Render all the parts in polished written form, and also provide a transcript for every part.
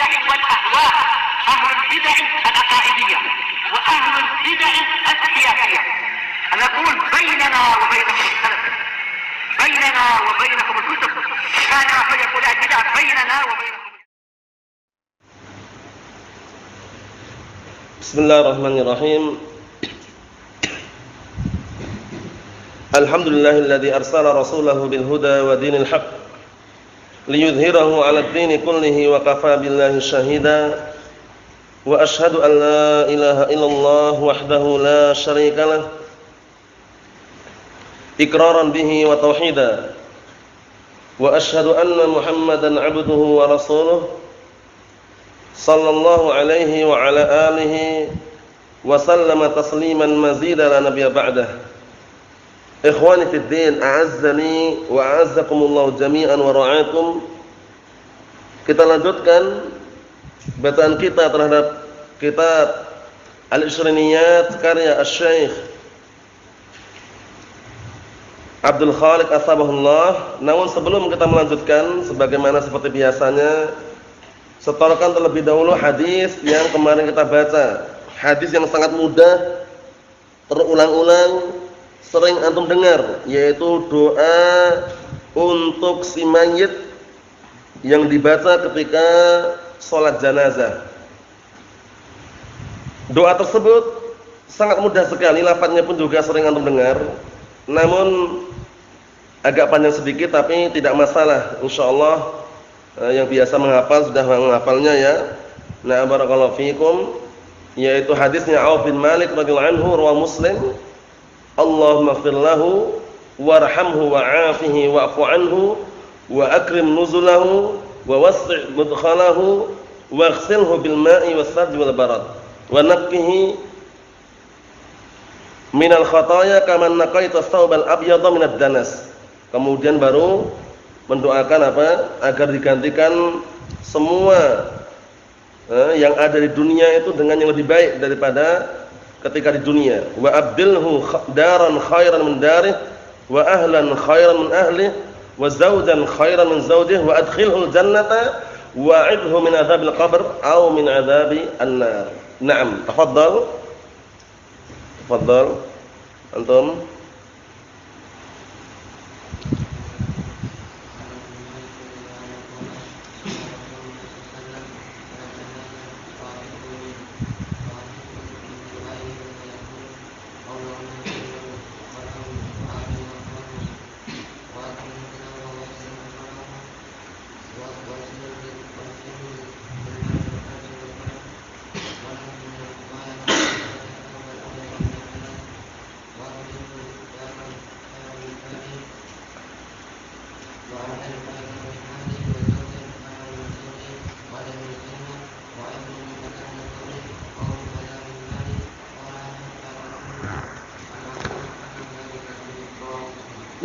البدع والأهواء، أهل البدع العقائدية وأهل البدع السياسية. نقول بيننا وبينكم السلف، بيننا وبينكم الكتب، كان فيقول البدع بيننا وبينكم. Bismillahirrahmanirrahim. Alhamdulillahilladzi arsala rasulahu bil huda wa dinil haqq liyudhhirahu 'alad dini kullihi wa kafaa billahi shahida. Wa asyhadu an la ilaha illallah wahdahu la syarika lah iqraran bihi wa tauhida. Wa asyhadu anna Muhammadan 'abduhu wa rasuluh sallallahu alaihi wa ala alihi wa sallama tasliman mazida la nabiyya ba'dah. Ikhwani fid din, a'azzani wa a'azzakumullah jami'an wa ra'akum. Kita lanjutkan bacaan kita terhadap kitab Al-Ishriniyat karya Asy-Syaikh Abdul Khaliq Asbahullah. Namun sebelum kita melanjutkan, sebagaimana seperti biasanya, setorkan terlebih dahulu hadis yang kemarin kita baca. Hadis yang sangat mudah, terulang-ulang, sering antum dengar, yaitu doa untuk si mayit yang dibaca ketika sholat janazah. Doa tersebut sangat mudah sekali, lafadznya pun juga sering antum dengar, namun agak panjang sedikit, tapi tidak masalah. Insyaallah yang biasa menghafal sudah menghafalnya ya. Nah, barakallahu fikum, yaitu hadisnya Auf bin Malik radhiyallahu anhu, riwayat Muslim. Allahumma ighfir lahu warhamhu wa'afihi wa'fu anhu wa akrim nuzulahu wa wassi' mudkhalahu waghsilhu bil ma'i was-sadj wal barad wa naqqihi minal khataaya kama naqaita thawbal abyadha minad danas. Kemudian baru mendoakan apa? Agar digantikan semua yang ada di dunia itu dengan yang lebih baik daripada ketika di dunia. Wa abdilhu daran khairan min darih wa ahlan khairan min ahlih wa zawjan khairan min zawjih wa adkhilhu jannata wa 'idhu min adzabil qabr aw min adzabi an-nar. Naam, tafadhal. Tafadhal antum.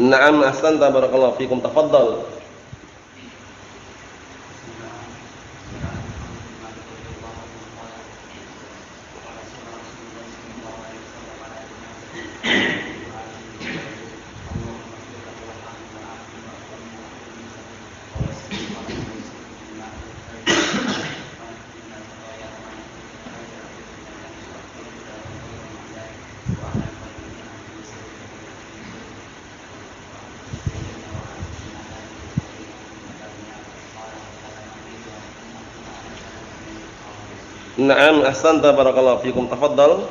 Naam, ahsanta, barakallahu fikum, tafadhal. Naam, ahsanta, barakallahu fikum, tafadhal.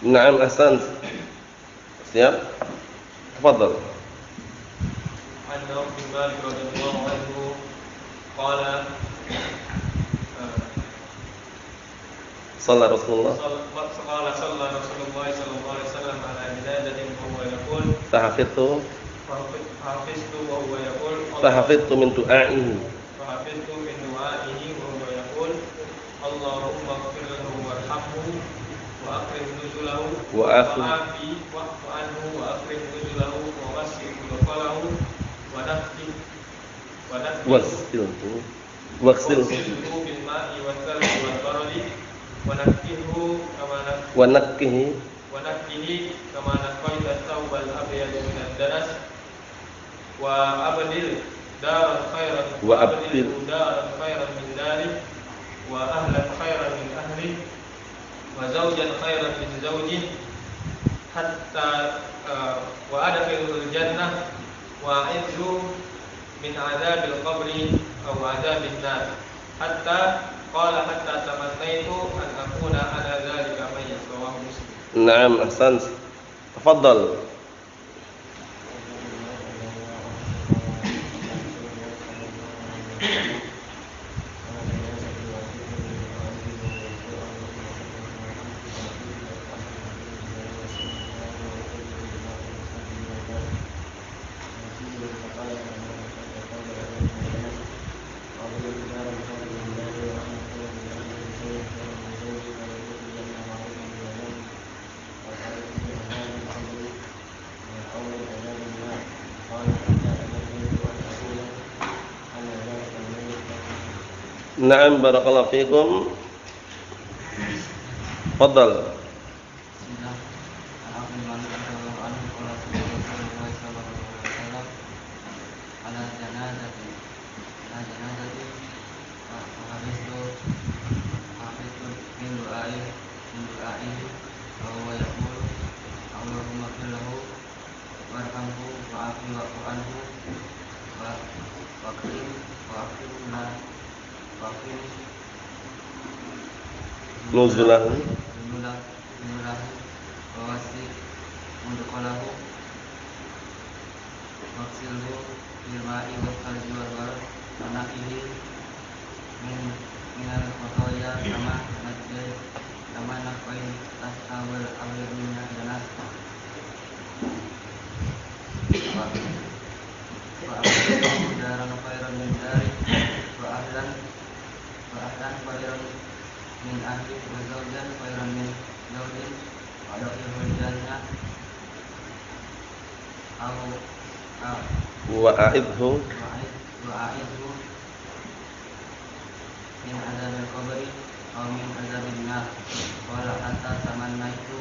Naam, ahsan. Siap? Tafadhal. عن عوف بن مالك رضي الله عنه قال Shalla Rasulullah. Qala Rasulullah sallallahu alaihi wasallam ala janazatin wa huwa yaqul Tahafidtu hafiztu wa huwa yaqul tahafidtu min du'aihi. فحفظت من دعائه وهو يقول اللهم اغفر له وارحمه وأكرم نزله وعافه وعافه واعف عنه وأكرم نزله ووسع مدخله ونقه waghsilhu واغسله بالماء والثلج والبرد ونقه كما نقيت الثوب الأبيض من الدنس وأبدل دارا خيرا من داره وأهلا خيرا من أهله وزوجا خيرا من زوجه حتى وأدخله الجنة وأعذه من عذاب القبر أو عذاب النار حتى تمنيت أن أكون أنا ذلك ميت رواه مسلم. نعم أحسنت تفضل. Na'am barakallahu fikum. Fadal. Nuzulahu wawasi mudkhalahu waksilhu bilma'i wa thalji wal barad anaqihi minal khotoya kama naqain tasawal awir minna danas wa ahlan daran khairan min dari wa ahlan khairan min ahli wa zawjan khairan min zawjin wa adkhilul jannah wa'idhu min azabil qabri aw min azabin nar wala hatta tamannaitu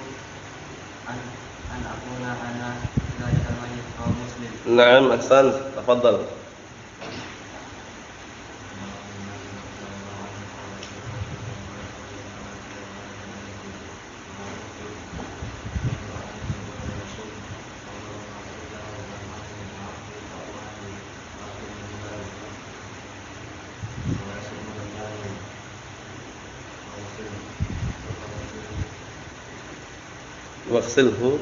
an akuna ana dzalika mayyit wa muslim. Naam ahsan tafadhal. Waghsilhu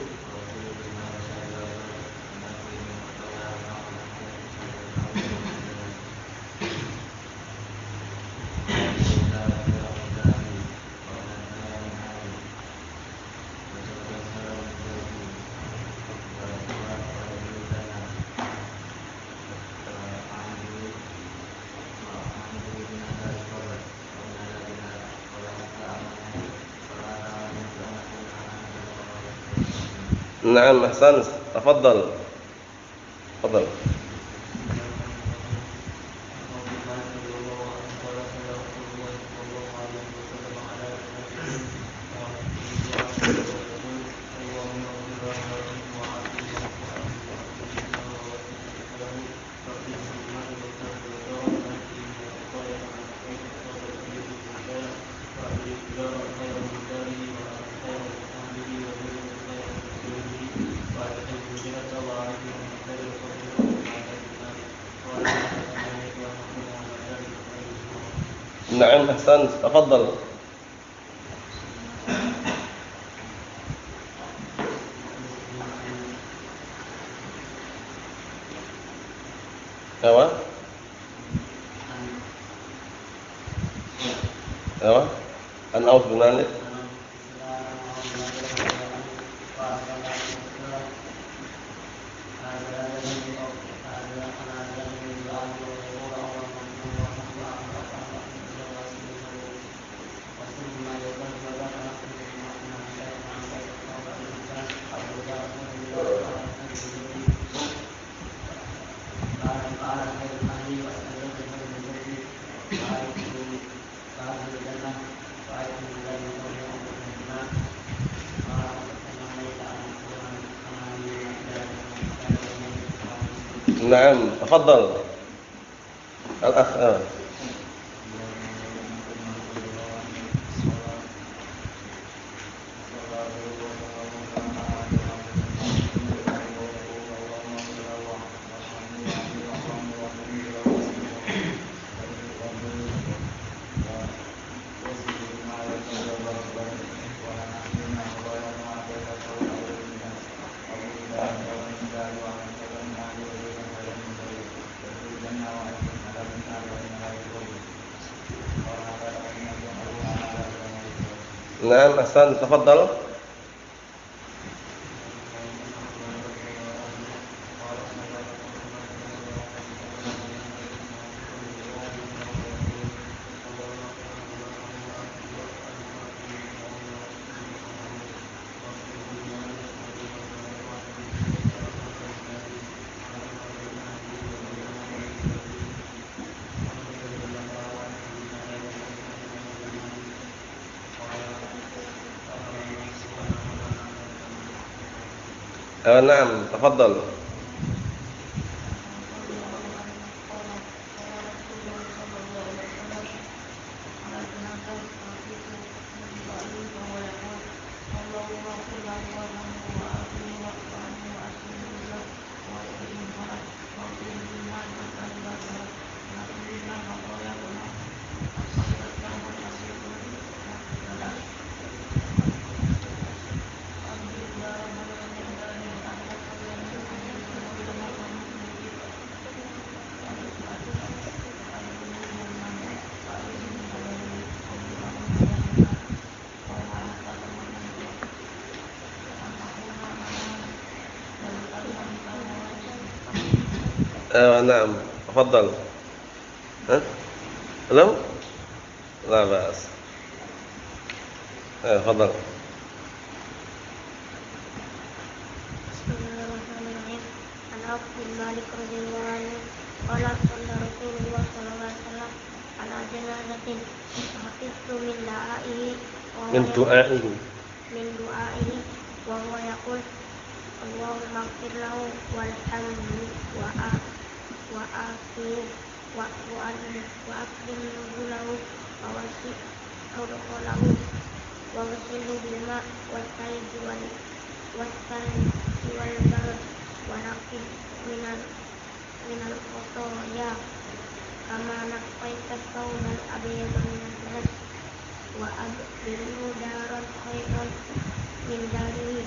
Naam ahsan tafadhal. Tafadhal. Naam ahsan tafadhal. Apa? An Auf bin Malik. نعم تفضل الأخ نعم أحسن تفضل نعم تفضل نعم تفضل لو لا بأس تفضل Bismillahirrahmanirrahim. An Auf bin Malik radhiyallahu anhu qala qala Rasulullah sallallahu alaihi wasallam ala janazatin hafiztu min du'aihi wa huwa yaqul Allahumma ighfir lahu warhamhu wa afihi wa akrim nuzulahu wa wasi' awqalahu wa wasilhu bil ma' wal thalji wal barad wa naqih minal khotoya kama naqaita thawbal abyada minad danas wa abdilhu daran khairan min darihi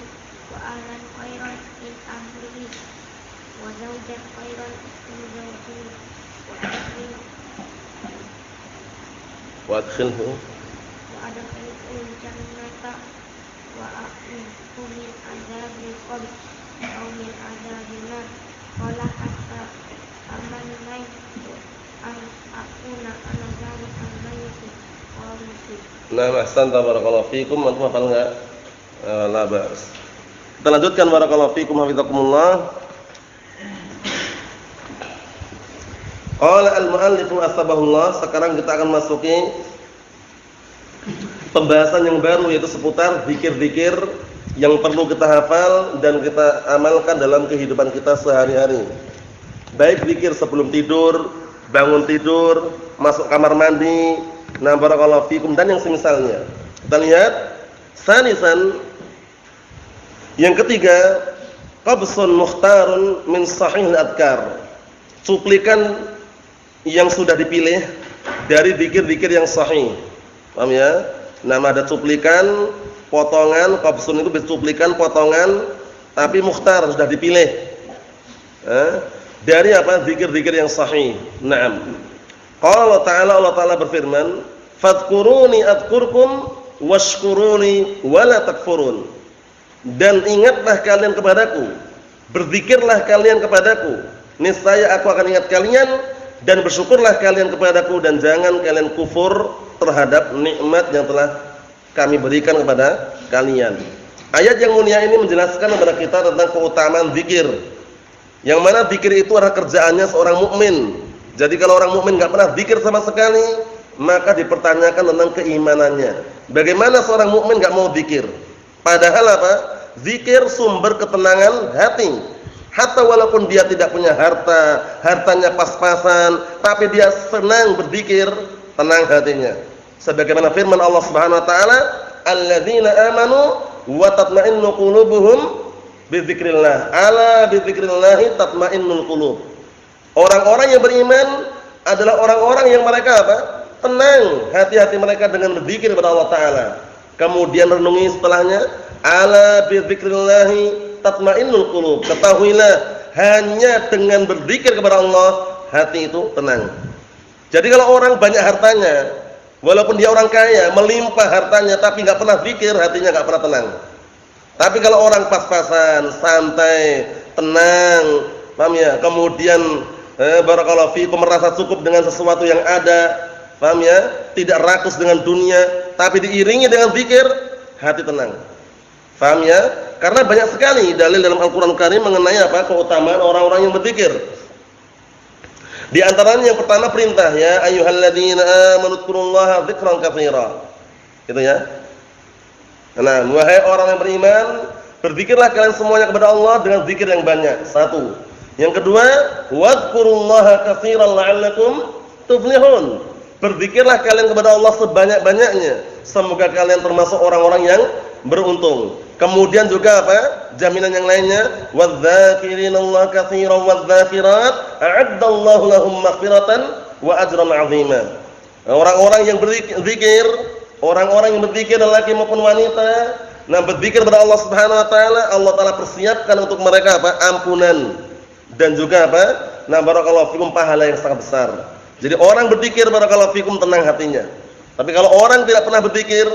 wa ahlan khairan min ahlihi wa zawjan khairan min zawjihi wa adkhilhu jannata wa a'idhu min azabil qabr aw min azabil nar qala hatta amanai an akuna ana zalika al-mayyit wa muslim. Nah, ahsan barakallahu fikum. Antum hafal enggak? La ba'as. Kita lanjutkan barakallahu fikum hafizakumullah. Qala al-mu'allif asbahullah. Sekarang kita akan masuki pembahasan yang baru, yaitu seputar zikir-zikir yang perlu kita hafal dan kita amalkan dalam kehidupan kita sehari-hari. Baik zikir sebelum tidur, bangun tidur, masuk kamar mandi, nah barakallahu fikum, dan yang semisalnya. Kita lihat sanisan, yang ketiga, qabsun mukhtarun min sahih al-adhkar. Cuplikan yang sudah dipilih dari zikir-zikir yang sahih. Paham ya? Nama ada cuplikan, potongan, qabsun itu cuplikan, potongan, tapi mukhtar sudah dipilih. Dari apa? Zikir-zikir yang sahih. Naam. Qala Allah Ta'ala berfirman, "Fadhkuruni adhkurkum washkuruni wala takfurun. Dan ingatlah kalian kepadaku, berzikirlah kalian kepadaku, niscaya aku akan ingat kalian, dan bersyukurlah kalian kepadaku, dan jangan kalian kufur terhadap nikmat yang telah kami berikan kepada kalian. Ayat yang mulia ini menjelaskan kepada kita tentang keutamaan zikir. Yang mana zikir itu adalah kerjaannya seorang mukmin. Jadi kalau orang mukmin enggak pernah zikir sama sekali, maka dipertanyakan tentang keimanannya. Bagaimana seorang mukmin enggak mau zikir? Padahal apa? Zikir sumber ketenangan hati. Hatta walaupun dia tidak punya harta, hartanya pas-pasan, tapi dia senang berzikir, tenang hatinya. Sebagaimana firman Allah Subhanahu wa taala, "Alladzina amanu wa tatma'innu qulubuhum bidzikrillah." Ala bidzikrillah tatma'innul qulub. Orang-orang yang beriman adalah orang-orang yang mereka apa? Tenang hati-hati mereka dengan berzikir kepada Allah taala. Kemudian renungi setelahnya, ala bidzikrillah tatmainnul qulub. Ketahuilah hanya dengan berzikir kepada Allah hati itu tenang. Jadi kalau orang banyak hartanya, walaupun dia orang kaya, melimpah hartanya tapi enggak pernah zikir, hatinya enggak pernah tenang. Tapi kalau orang pas-pasan, santai, tenang, paham ya? Kemudian barakallahu fiikum merasa cukup dengan sesuatu yang ada, paham ya? Tidak rakus dengan dunia, tapi diiringi dengan zikir, hati tenang. Paham ya? Karena banyak sekali dalil dalam Al-Qur'an Karim mengenai apa? Keutamaan orang-orang yang berzikir. Di antaranya yang pertama perintah, ya ayyuhalladzina amanu dzkurullaha dzikran katsira. Gitu ya. Nah, wahai orang yang beriman, berzikirlah kalian semuanya kepada Allah dengan zikir yang banyak. Satu. Yang kedua, wadhkurullaha katsiran la'allakum tuflihun. Berzikirlah kalian kepada Allah sebanyak-banyaknya, semoga kalian termasuk orang-orang yang beruntung. Kemudian juga apa? Jaminan yang lainnya, wadz-dzakirinallaha katsiran wadz-dzakirat a'addallahu lahum maghfiratan wa ajran 'azima. Orang-orang yang berzikir, orang-orang yang berzikir lelaki maupun wanita, nah berzikir kepada Allah Subhanahu wa taala, Allah taala persiapkan untuk mereka apa? Ampunan dan juga apa? Nah barakallahu fikum pahala yang sangat besar. Jadi orang berzikir barakallahu fikum tenang hatinya. Tapi kalau orang tidak pernah berzikir,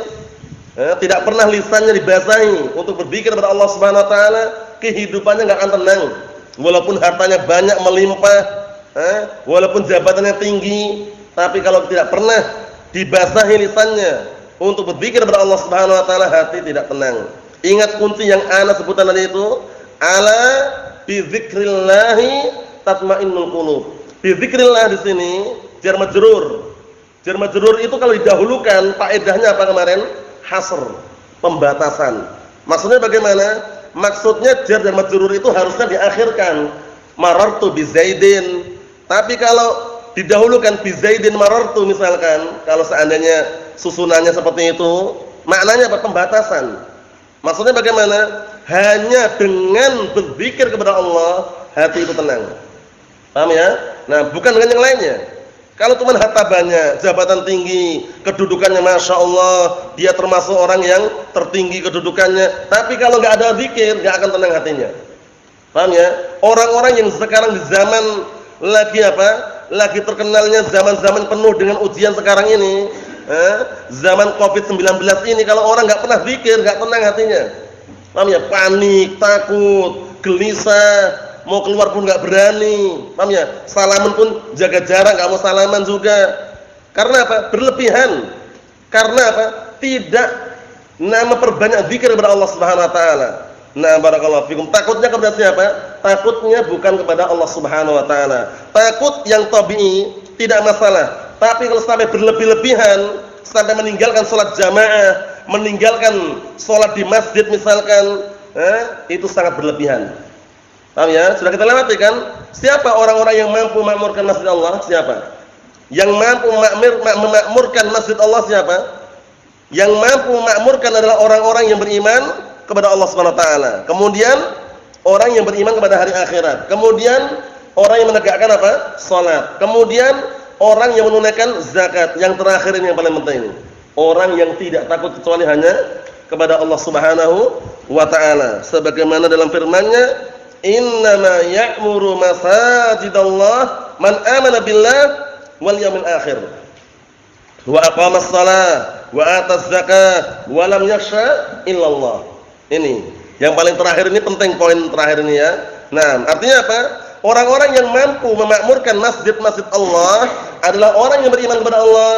tidak pernah lisannya dibasahi untuk berzikir kepada Allah Subhanahu wa taala, kehidupannya enggak akan tenang. Walaupun hartanya banyak melimpah, walaupun jabatannya tinggi, tapi kalau tidak pernah dibasahi lisannya untuk berzikir kepada Allah Subhanahu wa taala, hati tidak tenang. Ingat kunci yang ana sebutan tadi itu, ala bi dzikrillah tatmainnul qulub. Bi dzikrillah di sini jar majrur. Jar majrur itu kalau didahulukan faedahnya apa kemarin? Hasr, pembatasan. Maksudnya bagaimana? Maksudnya jar dan majrur itu harusnya diakhirkan. Marartu bi Zaidin. Tapi kalau didahulukan bi Zaidin marartu misalkan, kalau seandainya susunannya seperti itu, maknanya apa? Pembatasan. Maksudnya bagaimana? Hanya dengan berzikir kepada Allah, hati itu tenang. Paham ya? Nah, bukan dengan yang lainnya. Kalau cuma harta banyak, jabatan tinggi, kedudukannya Masya Allah, dia termasuk orang yang tertinggi kedudukannya, tapi kalau nggak ada zikir, nggak akan tenang hatinya. Paham ya? Orang-orang yang sekarang di zaman lagi apa? Lagi terkenalnya zaman-zaman penuh dengan ujian sekarang ini, zaman COVID-19 ini, kalau orang nggak pernah zikir, nggak tenang hatinya. Paham ya? Panik, takut, gelisah, mau keluar pun nggak berani, paham ya? Salaman pun jaga jarak, nggak mau salaman juga. Karena apa? Berlebihan. Karena apa? Tidak perbanyak zikir kepada Allah Subhanahu wa taala. Nah, barakallahu fikum. Takutnya kepada siapa? Takutnya bukan kepada Allah Subhanahu wa taala. Takut yang tabii tidak masalah. Tapi kalau sampai berlebih-lebihan, sampai meninggalkan salat jamaah, meninggalkan salat di masjid misalkan, itu sangat berlebihan. Paham ya? Sudah kita lewati kan? Siapa orang-orang yang mampu memakmurkan masjid Allah? Siapa? Yang mampu memakmurkan masjid Allah siapa? Yang mampu memakmurkan adalah orang-orang yang beriman kepada Allah Subhanahu wa taala. Kemudian orang yang beriman kepada hari akhirat. Kemudian orang yang menegakkan apa? Salat. Kemudian orang yang menunaikan zakat. Yang terakhir ini yang paling penting. Orang yang tidak takut kecuali hanya kepada Allah Subhanahu wa taala. Sebagaimana dalam firman-Nya, innama ya'muru masajidallah man amana billah wal yawmil akhir wa aqamas shalah wa ataz zakah wa lam yakhsha illallah. Ini yang paling terakhir, ini penting poin terakhir ini ya. Nah, artinya apa? Orang-orang yang mampu memakmurkan masjid-masjid Allah adalah orang yang beriman kepada Allah,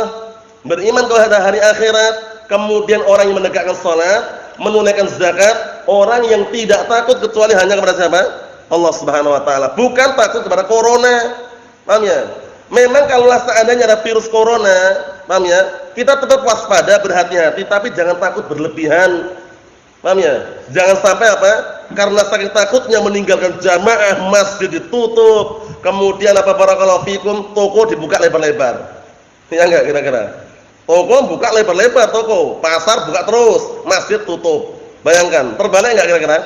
beriman kepada hari akhirat, kemudian orang yang menegakkan salat, menunaikan zakat, orang yang tidak takut kecuali hanya kepada siapa? Allah Subhanahu wa taala, bukan takut kepada corona. Paham ya? Memang kalau seandainya ada virus corona, paham ya? Kita tetap waspada, berhati-hati, tapi jangan takut berlebihan. Paham ya? Jangan sampai apa? Karena saking takutnya meninggalkan jamaah, masjid ditutup, kemudian apa, barakallahu fikum, toko dibuka lebar-lebar. Ya enggak kira-kira? Toko buka lebar-lebar, toko, pasar buka terus, masjid tutup. Bayangkan, terbalik enggak kira-kira?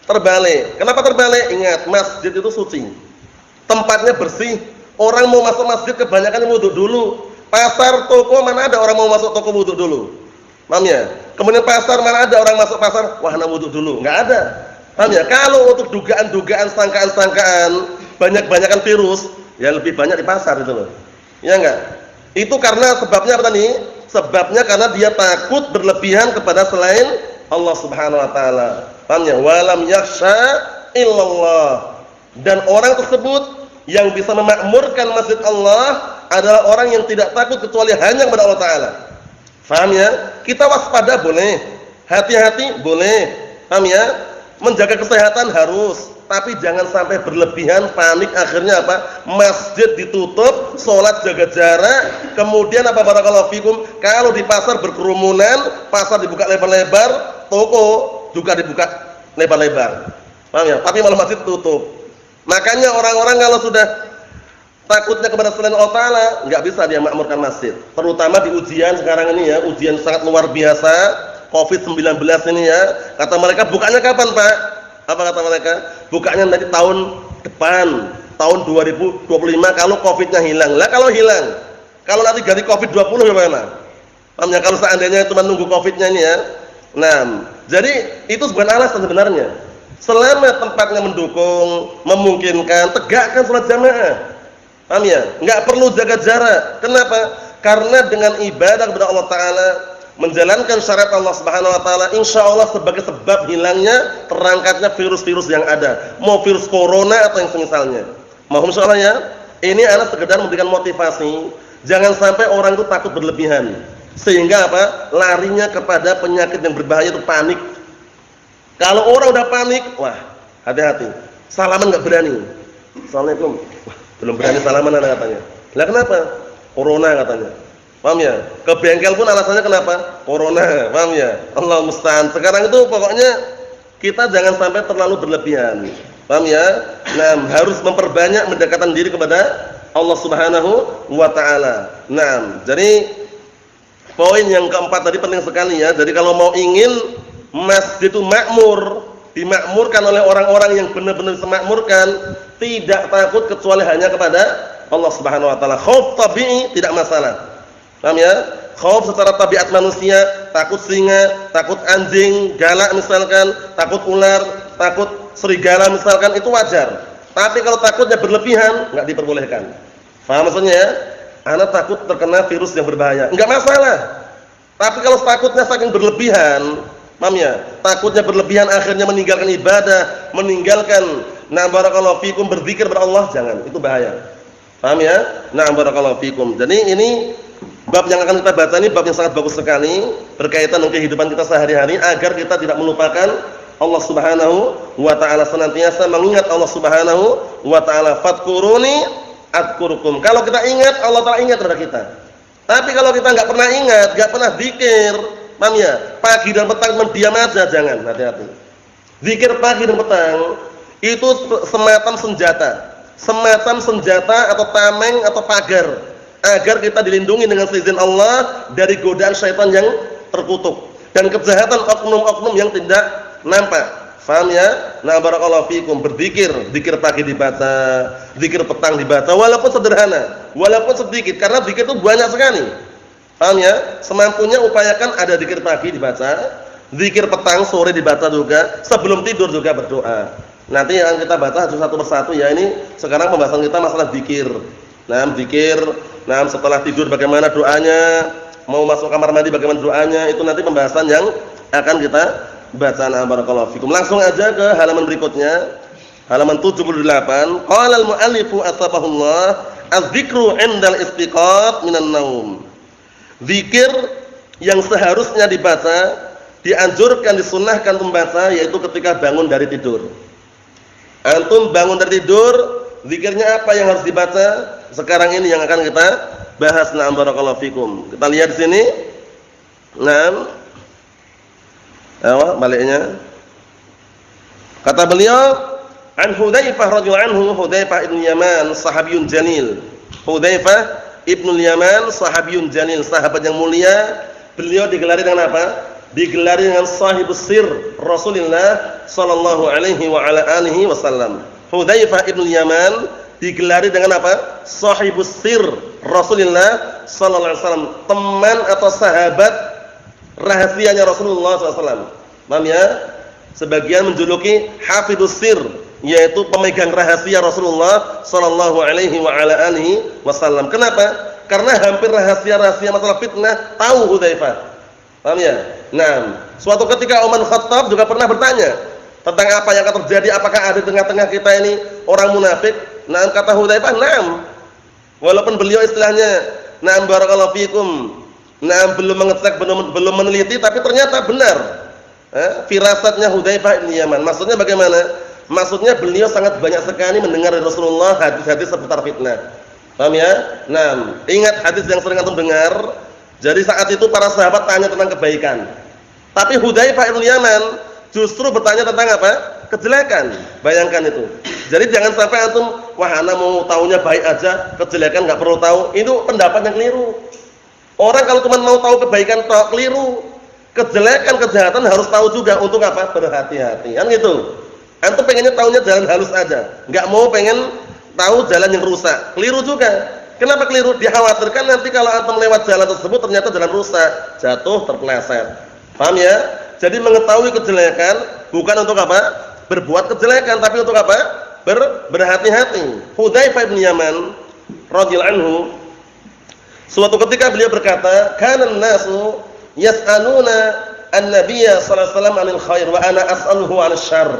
Terbalik. Kenapa terbalik? Ingat, masjid itu suci. Tempatnya bersih. Orang mau masuk masjid kebanyakan wudhu dulu. Pasar, toko, mana ada orang mau masuk toko wudhu dulu? Paham ya? Kemudian pasar, mana ada orang masuk pasar wahana wudhu dulu? Enggak ada. Paham ya? Kalau untuk dugaan-dugaan, sangkaan-sangkaan, banyak-banyakan virus, ya lebih banyak di pasar itu loh. Ya enggak? Itu karena sebabnya apa tadi? Sebabnya karena dia takut berlebihan kepada selain Allah Subhanahu wa taala. Paham ya? Walam yakhsha illallah. Dan orang tersebut yang bisa memakmurkan masjid Allah adalah orang yang tidak takut kecuali hanya kepada Allah taala. Paham ya? Kita waspada boleh, hati-hati boleh. Paham ya? Menjaga kesehatan harus, tapi jangan sampai berlebihan, panik, akhirnya apa? Masjid ditutup, sholat jaga jarak, kemudian apa, barakallahu fikum, kalau di pasar berkerumunan, pasar dibuka lebar-lebar, toko juga dibuka lebar-lebar. Paham ya? Tapi malah masjid tutup. Makanya orang-orang kalau sudah takutnya kepada selain Allah Ta'ala, nggak bisa dia makmurkan masjid. Terutama di ujian sekarang ini ya, ujian sangat luar biasa, COVID-19 ini ya. Kata mereka, bukanya kapan Pak? Apa kata mereka? Bukanya nanti tahun depan, tahun 2025 kalau COVID-nya hilang. Lah kalau hilang, kalau nanti ganti COVID-20 gimana? Paham ya? Kalau seandainya cuma nunggu COVID-nya ini ya. Nah, jadi itu bukan alasan sebenarnya. Selama tempatnya mendukung, memungkinkan, tegakkan sholat jamaah. Paham ya? Enggak perlu jaga jarak. Kenapa? Karena dengan ibadah kepada Allah Ta'ala, menjalankan syariat Allah Subhanahu wa taala, insyaallah sebagai sebab hilangnya, terangkatnya virus-virus yang ada. Mau virus corona atau yang semisalnya. Mohon insyaallah ya. Ini adalah sekedar memberikan motivasi. Jangan sampai orang itu takut berlebihan. Sehingga apa? Larinya kepada penyakit yang berbahaya itu panik. Kalau orang udah panik, wah, hati-hati. Salaman enggak berani. Assalamualaikum. Wah, belum berani salaman ada katanya. Lah kenapa? Corona katanya. Paham ya? Ke bengkel pun alasannya kenapa? Corona. Paham ya? Allah musta'an. Sekarang itu pokoknya kita jangan sampai terlalu berlebihan. Paham ya? Nah, harus memperbanyak mendekatan diri kepada Allah Subhanahu wa taala. Nah, jadi poin yang keempat tadi penting sekali ya. Jadi kalau mau ingin masjid itu makmur, dimakmurkan oleh orang-orang yang benar-benar bisa makmurkan, tidak takut kecuali hanya kepada Allah Subhanahu wa taala. Khauf tabi'i tidak masalah. Paham ya? Khauf secara tabiat manusia, takut singa, takut anjing, galak misalkan, takut ular, takut serigala misalkan, itu wajar. Tapi kalau takutnya berlebihan, enggak diperbolehkan. Paham maksudnya ya? Anak takut terkena virus yang berbahaya, enggak masalah. Tapi kalau takutnya saking berlebihan, paham ya? Takutnya berlebihan akhirnya meninggalkan ibadah, meninggalkan barakallahu fikum berzikir kepada Allah, jangan. Itu bahaya. Paham ya? Barakallahu fikum. Jadi ini bab yang akan kita baca ini bab yang sangat bagus sekali berkaitan dengan kehidupan kita sehari-hari agar kita tidak melupakan Allah Subhanahu wa taala, senantiasa mengingat Allah Subhanahu wa taala. Fadkuruni adkurukum. Kalau kita ingat, Allah Taala ingat kepada kita. Tapi kalau kita enggak pernah ingat, enggak pernah zikir, paham ya? Pagi dan petang mendiam aja, jangan, hati-hati. Zikir pagi dan petang itu semacam senjata atau tameng atau pagar agar kita dilindungi dengan seizin Allah dari godaan syaitan yang terkutuk dan kejahatan oknum-oknum yang tidak nampak. Paham ya? Barakallahu fikum. Berzikir, zikir pagi dibaca, zikir petang dibaca, walaupun sederhana, walaupun sedikit, karena zikir itu banyak sekali. Paham ya? Semampunya upayakan ada zikir pagi dibaca, zikir petang sore dibaca juga, sebelum tidur juga berdoa. Nanti yang kita baca satu persatu ya. Ini sekarang pembahasan kita masalah zikir. Zikir. Setelah tidur bagaimana doanya? mau masuk kamar mandi bagaimana doanya, itu nanti pembahasan yang akan kita baca. Nah, barakallahu fikum. Langsung aja ke halaman berikutnya. Halaman 78. Qala al-mu'allifu atsabahullah, az-dzikru 'indal istiqaq minan naum. Zikir yang seharusnya dibaca, dianjurkan, disunnahkan membaca, yaitu ketika bangun dari tidur. Antum bangun dari tidur, zikirnya apa yang harus dibaca? Sekarang ini yang akan kita bahas. Na'am barakallahu fikum. Kita lihat di sini. Naam. Baliknya. Kata beliau, an Hudzaifah radhiyallahu anhu, Hudzaifah ibn Yaman, sahabiyun jalil. Hudzaifah ibn Yaman, sahabiyun jalil, sahabat yang mulia. Beliau digelari dengan apa? Digelari dengan sahibus sir Rasulullah sallallahu alaihi wa ala alihi wasallam. Hudzaifah ibn Yaman digelari dengan apa? Sahibus sir Rasulullah sallallahu alaihi wasallam, teman atau sahabat rahasianya Rasulullah sallallahu alaihi wasallam. Paham ya? Sebagian menjuluki hafidus sir, yaitu pemegang rahasia Rasulullah sallallahu alaihi wa ala alihi wasallam. Kenapa? Karena hampir rahasia-rahasia masalah fitnah tahu Hudzaifah. Paham ya? Nah, suatu ketika Umar Khattab juga pernah bertanya tentang apa yang akan terjadi, apakah ada di tengah-tengah kita ini orang munafik? Nah, kata Hudzaifah, "Na'am." Walaupun beliau istilahnya, "Na'am barakallahu fikum." Nah, belum mengecek, belum meneliti, tapi ternyata benar. Firasatnya Hudzaifah bin Yaman. Maksudnya bagaimana? Maksudnya beliau sangat banyak sekali mendengar dari Rasulullah hadis-hadis seputar fitnah. Paham ya? Nah, ingat hadis yang sering antum dengar. Jadi saat itu para sahabat tanya tentang kebaikan. Tapi Hudzaifah bin Yaman justru bertanya tentang apa? Kejelekan. Bayangkan itu. Jadi jangan sampai antum, wah ana mau taunya baik aja, kejelekan enggak perlu tahu. Itu pendapat yang keliru. Orang kalau cuma mau tahu kebaikan tok, keliru. Kejelekan, kejahatan harus tahu juga. Untuk apa? Berhati-hati. Kan gitu. Antum pengennya tahunya jalan halus aja, enggak mau pengen tahu jalan yang rusak. Keliru juga. Kenapa keliru? Dikhawatirkan nanti kalau antum lewat jalan tersebut ternyata jalan rusak, jatuh, terpeleset. Paham ya? Jadi mengetahui kejelekan bukan untuk apa? Berbuat kejelekan, tapi untuk apa? Berhati-hati. Hudzaifah bin Yaman radhiyallahu anhu, suatu ketika beliau berkata, "Kanan nasu yas'aluna an-nabiyya sallallahu alaihi wasallam 'anil khair wa ana as'aluhu 'anil syarr."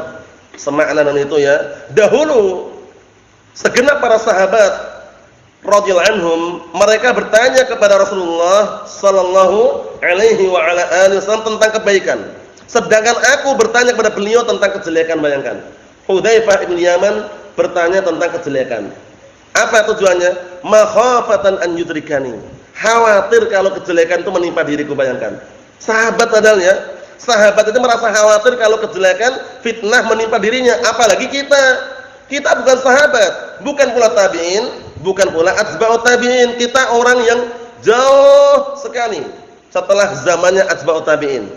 Semakna dengan itu ya. Dahulu segenap para sahabat radhiyallahu anhum, mereka bertanya kepada Rasulullah sallallahu alaihi wa ala alihi wasallam tentang kebaikan. Sedangkan aku bertanya kepada beliau tentang kejelekan. Bayangkan. Hudzaifah bin Yaman bertanya tentang kejelekan. Apa tujuannya? Makhafatan an yudrikani. Khawatir kalau kejelekan itu menimpa diriku. Bayangkan. Sahabat padahal ya. Sahabat itu merasa khawatir kalau kejelekan, fitnah menimpa dirinya. Apalagi kita. Kita bukan sahabat, bukan pula tabi'in, bukan pula atba'ut tabi'in. Kita orang yang jauh sekali setelah zamannya atba'ut tabi'in.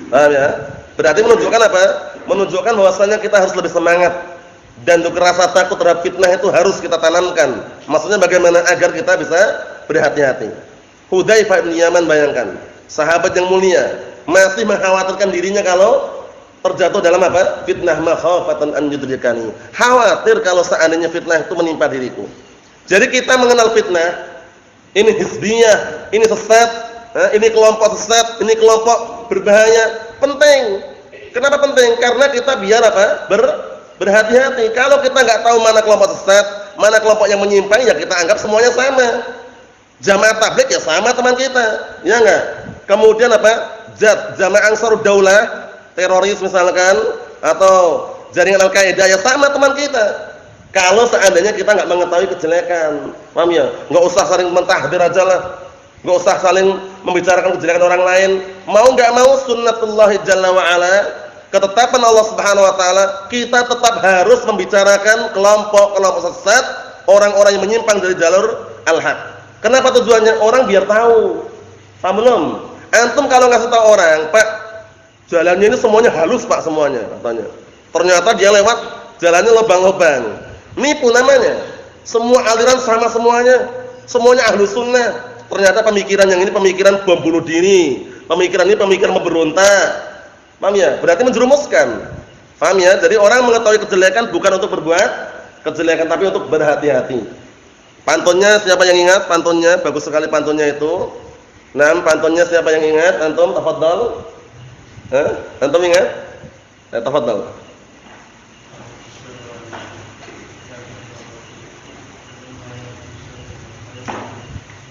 Paham ya? Berarti menunjukkan apa? Menunjukkan bahwasanya kita harus lebih semangat. Dan untuk rasa takut terhadap fitnah itu harus kita tanamkan. Maksudnya bagaimana agar kita bisa berhati-hati. Hudzaifah bin Yaman, bayangkan, sahabat yang mulia, masih mengkhawatirkan dirinya kalau terjatuh dalam apa? Fitnah, makhafatan an yudrikani. Khawatir kalau seandainya fitnah itu menimpa diriku. Jadi kita mengenal fitnah, ini hizbiyah, ini sesat, ini kelompok sesat, ini kelompok berbahaya. Penting. Kenapa penting? Karena kita biar apa? Berhati-hati. Kalau kita nggak tahu mana kelompok sesat, mana kelompok yang menyimpang, ya kita anggap semuanya sama. Jamaah tabligh ya sama teman kita, ya enggak? Kemudian apa? Jamaah Ansarud Daulah, teroris misalkan, atau jaringan Al-Qaeda, ya sama teman kita. Kalau seandainya kita nggak mengetahui kejelekan, paham ya? Nggak usah saling mentahdir aja lah, nggak usah saling membicarakan kejelekan orang lain. Mau nggak mau sunnatullah jalla wa ala, ketetapan Allah Subhanahu wa taala, kita tetap harus membicarakan kelompok-kelompok sesat, orang-orang yang menyimpang dari jalur al-haq. Kenapa tujuannya? Orang biar tahu. Paham belum? Antum kalau ngasih tahu orang, Pak, jalannya ini semuanya halus Pak, semuanya katanya. Ternyata dia lewat jalannya lubang-lubang. Nipu namanya. Semua aliran sama semuanya. Semuanya ahlus sunnah. Ternyata pemikiran yang ini pemikiran bom bunuh diri. Pemikiran ini pemikiran memberontak. Paham ya? Berarti menjerumuskan. Paham ya? Jadi orang mengetahui kejelekan bukan untuk berbuat kejelekan, tapi untuk berhati-hati. Pantunnya siapa yang ingat? Pantunnya bagus sekali pantunnya itu. Nah, pantunnya siapa yang ingat? Antum tafadhal. Antum ingat? Tafadhal.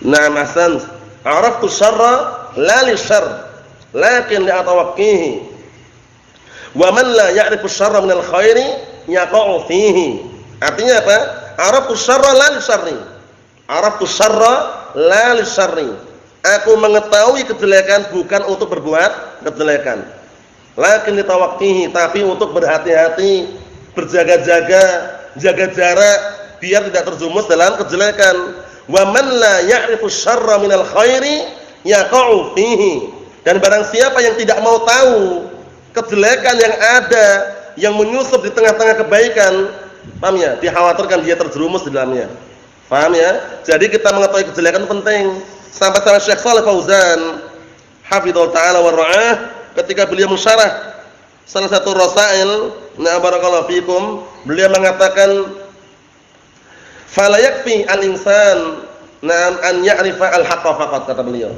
Naam, ahsan. Araftu syarra la li syarr, lakin li atawaqqihi. Wa man la ya'rifu syarra min al-khairi yaqa'u fihi. Artinya apa? Araftu syarra la li syarri. Araftu syarra la li syarri. Aku mengetahui kejelekan bukan untuk berbuat kejelekan. Lakin li tawaqqihi, tapi untuk berhati-hati, berjaga-jaga, jaga jarak biar tidak terjerumus dalam kejelekan. Wa man la ya'rifu syarra minal khairi yaqa'u fihi. Dan barang siapa yang tidak mau tahu kejelekan yang ada yang menyusup di tengah-tengah kebaikan, paham ya? Dikhawatirkan dia terjerumus di dalamnya. Paham ya? Jadi kita mengetahui kejelekan penting. Sampai-sampai Syekh Shalih Fauzan hafizallahu taala wa ra'ah ketika beliau mensyarah salah satu rasail, na barakallahu fikum, beliau mengatakan fala yakfi al-insan na'am an ya'rifa al-haqqa faqat, kata beliau.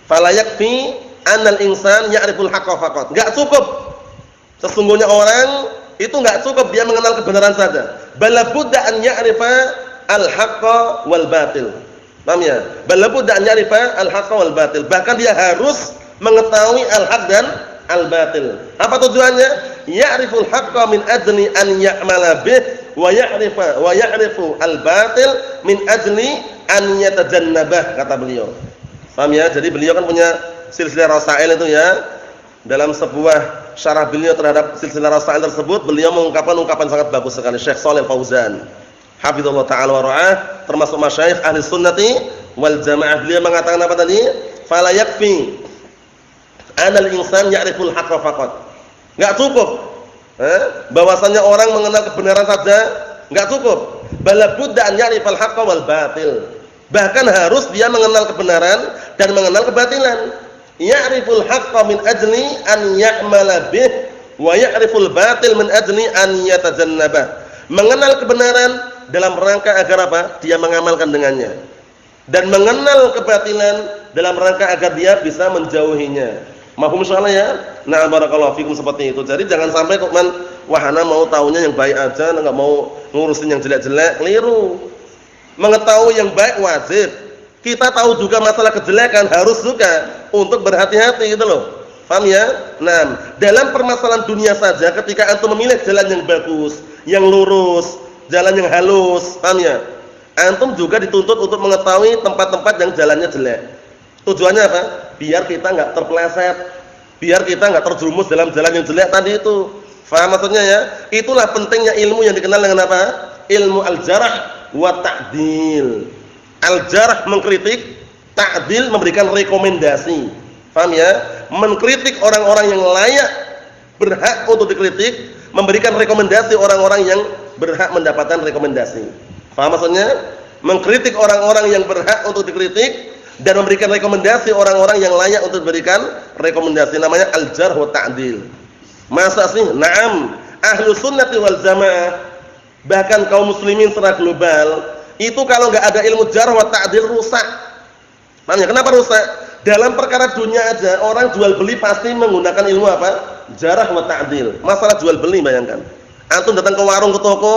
Fala yakfi anal insan ya'riful haqqa faqat. Enggak cukup. Sesungguhnya orang itu enggak cukup dia mengenal kebenaran saja. Bala budda an ya'rifa al-haqqa wal batil. Paham ya? Bala budda an ya'rifa al-haqqa wal batil. Bahkan dia harus mengetahui al-haq dan al-batil. Apa tujuannya? Ya'riful haqqa min ajli an ya'mala bih wa ya'rifu al-batil min ajli an yatajannabah, kata beliau. Paham ya? Jadi beliau kan punya silsilah rasail itu ya. Dalam sebuah syarah beliau terhadap silsilah rasail tersebut, beliau mengungkapkan ungkapan sangat bagus sekali. Syekh Shalih Fauzan hafizallahu taala wa ra'ah, termasuk masyayikh ahli sunnati wal jamaah. Beliau mengatakan apa tadi? Fala yakfi anal insan ya'riful haqqa faqat. Enggak cukup bahwasanya orang mengenal kebenaran saja, enggak cukup. Bala budda an ya'rifal haqqa wal batil. Bahkan harus dia mengenal kebenaran dan mengenal kebatilan. Ya'riful haqqa min ajli an ya'mala bih wa ya'riful batil min ajli an yatajannabah. Mengenal kebenaran dalam rangka agar apa? Dia mengamalkan dengannya. Dan mengenal kebatilan dalam rangka agar dia bisa menjauhinya. Mafhum insyaallah ya? Nah, barakallahu fikum, seperti itu. Jadi jangan sampai kok wahana mau taunya yang baik aja, enggak mau ngurusin yang jelek-jelek, keliru. Mengetahui yang baik wajib. Kita tahu juga masalah kejelekan harus juga untuk berhati-hati gitu loh. Paham ya? Nah, dalam permasalahan dunia saja ketika antum memilih jalan yang bagus, yang lurus, jalan yang halus, paham ya? Antum juga dituntut untuk mengetahui tempat-tempat yang jalannya jelek. Tujuannya apa? Biar kita enggak terpeleset, biar kita enggak terjerumus dalam jalan yang jelek tadi itu. Faham maksudnya ya? Itulah pentingnya ilmu yang dikenal dengan apa? Ilmu al-jarh wa ta'dil. Al-jarh mengkritik, ta'dil memberikan rekomendasi. Paham ya? Mengkritik orang-orang yang layak berhak untuk dikritik, memberikan rekomendasi orang-orang yang berhak mendapatkan rekomendasi. Paham maksudnya? Mengkritik orang-orang yang berhak untuk dikritik dan memberikan rekomendasi orang-orang yang layak untuk diberikan rekomendasi. Namanya al-jarh wa ta'dil. Masa sih? Naam. Ahlus sunnati wal jamaah, bahkan kaum muslimin secara global, itu kalau enggak ada ilmu jarh wa ta'dil rusak. Makanya kenapa rusak? Dalam perkara dunia aja orang jual beli pasti menggunakan ilmu apa? Jarh wa ta'dil. Masalah jual beli, bayangkan. Antum datang ke warung, ke toko,